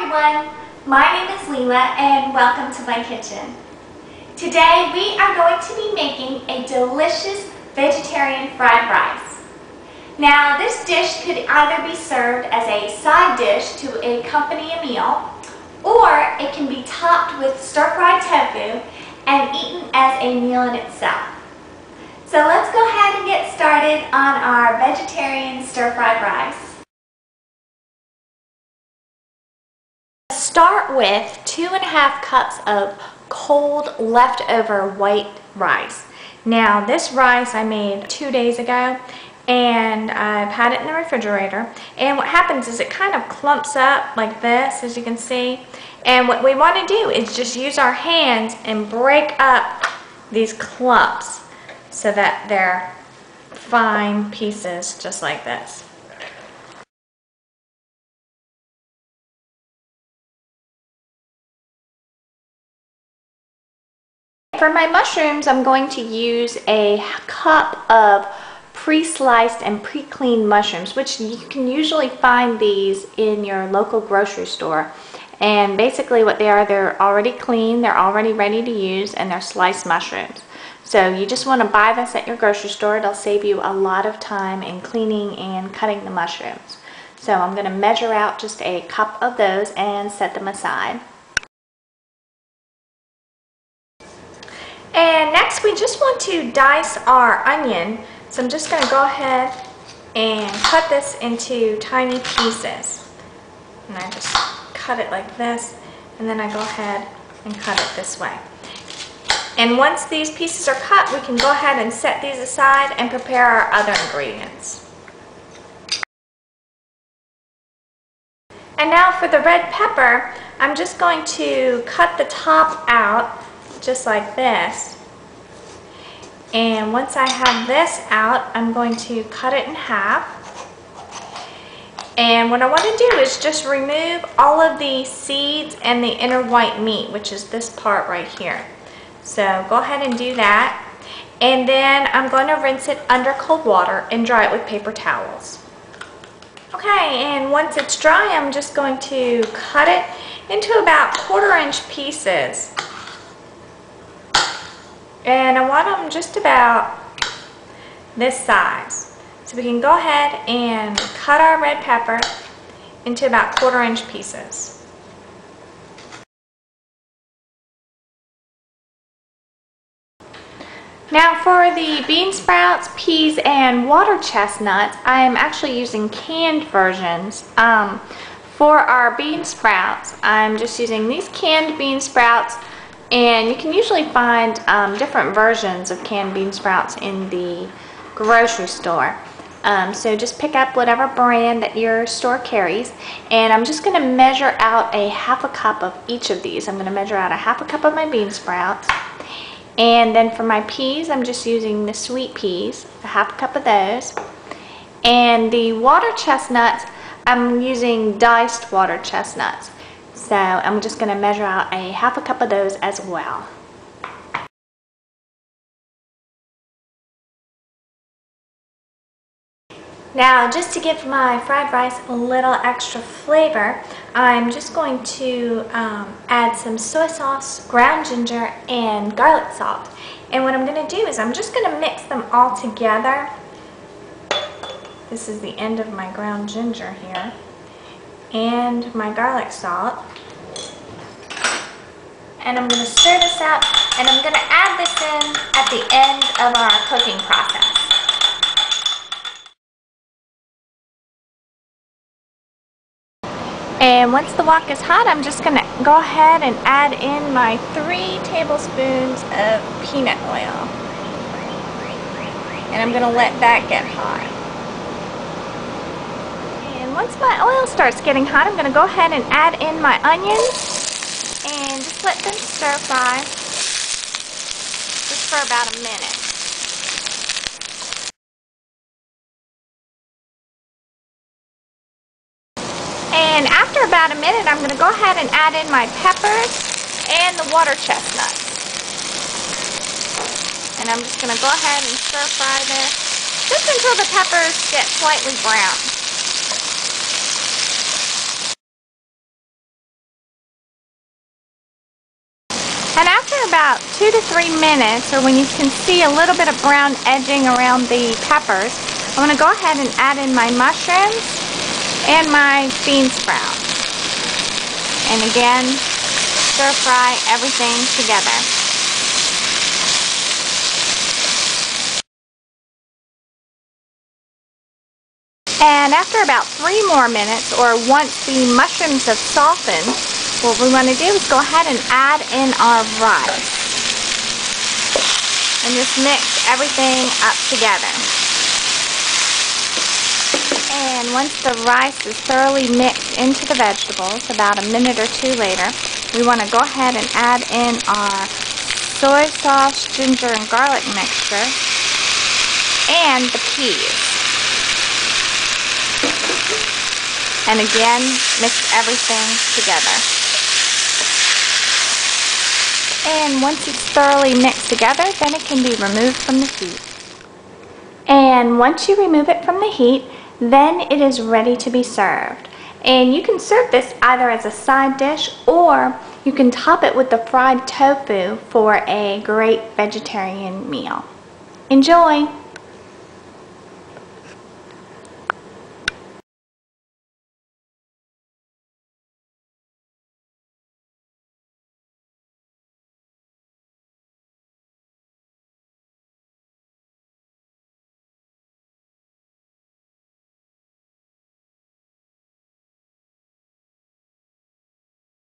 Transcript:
everyone, my name is Leela and welcome to my kitchen. Today we are going to be making a delicious vegetarian fried rice. Now this dish could either be served as a side dish to accompany a meal, or it can be topped with stir-fried tofu and eaten as a meal in itself. So let's go ahead and get started on our vegetarian stir-fried rice. Start with 2½ cups of cold leftover white rice. Now this rice I made 2 days ago and I've had it in the refrigerator, and what happens is it kind of clumps up like this, as you can see, and what we want to do is just use our hands and break up these clumps so that they're fine pieces just like this. For my mushrooms, I'm going to use a cup of pre-sliced and pre-cleaned mushrooms, which you can usually find these in your local grocery store. And basically what they are, they're already clean, they're already ready to use, and they're sliced mushrooms. So you just want to buy this at your grocery store. It'll save you a lot of time in cleaning and cutting the mushrooms. So I'm going to measure out just a cup of those and set them aside. And next we just want to dice our onion. So I'm just going to go ahead and cut this into tiny pieces. And I just cut it like this, and then I go ahead and cut it this way. And once these pieces are cut, we can go ahead and set these aside and prepare our other ingredients. And now for the red pepper, I'm just going to cut the top out just like this. And once I have this out, I'm going to cut it in half. And what I want to do is just remove all of the seeds and the inner white meat, which is this part right here. So go ahead and do that. And then I'm going to rinse it under cold water and dry it with paper towels. Okay, and once it's dry, I'm just going to cut it into about 1/4-inch pieces. And I want them just about this size. So we can go ahead and cut our red pepper into about 1/4-inch pieces. Now for the bean sprouts, peas, and water chestnuts, I am actually using canned versions. For our bean sprouts, I'm just using these canned bean sprouts. And you can usually find different versions of canned bean sprouts in the grocery store. So just pick up whatever brand that your store carries. And I'm just going to measure out a 1/2 cup of each of these. I'm going to measure out a 1/2 cup of my bean sprouts. And then for my peas, I'm just using the sweet peas, a 1/2 cup of those. And the water chestnuts, I'm using diced water chestnuts. So I'm just going to measure out a 1/2 cup of those as well. Now, just to give my fried rice a little extra flavor, I'm just going to add some soy sauce, ground ginger, and garlic salt. And what I'm going to do is I'm just going to mix them all together. This is the end of my ground ginger here. And my garlic salt. And I'm going to stir this up, and I'm going to add this in at the end of our cooking process. And once the wok is hot, I'm just going to go ahead and add in my 3 tablespoons of peanut oil. And I'm going to let that get hot. And once my oil starts getting hot, I'm going to go ahead and add in my onions and just let them stir fry just for about a minute. And after about a minute, I'm going to go ahead and add in my peppers and the water chestnuts. And I'm just going to go ahead and stir fry this just until the peppers get slightly brown. about 2 to 3 minutes, or when you can see a little bit of brown edging around the peppers, I'm going to go ahead and add in my mushrooms and my bean sprouts. And again, stir fry everything together. And after about 3 more minutes, or once the mushrooms have softened, what we want to do is go ahead and add in our rice. And just mix everything up together. And once the rice is thoroughly mixed into the vegetables, about a minute or 2 later, we want to go ahead and add in our soy sauce, ginger, and garlic mixture, and the peas. And again, mix everything together. And once it's thoroughly mixed together, then it can be removed from the heat. And once you remove it from the heat, then it is ready to be served. And you can serve this either as a side dish, or you can top it with the fried tofu for a great vegetarian meal. Enjoy!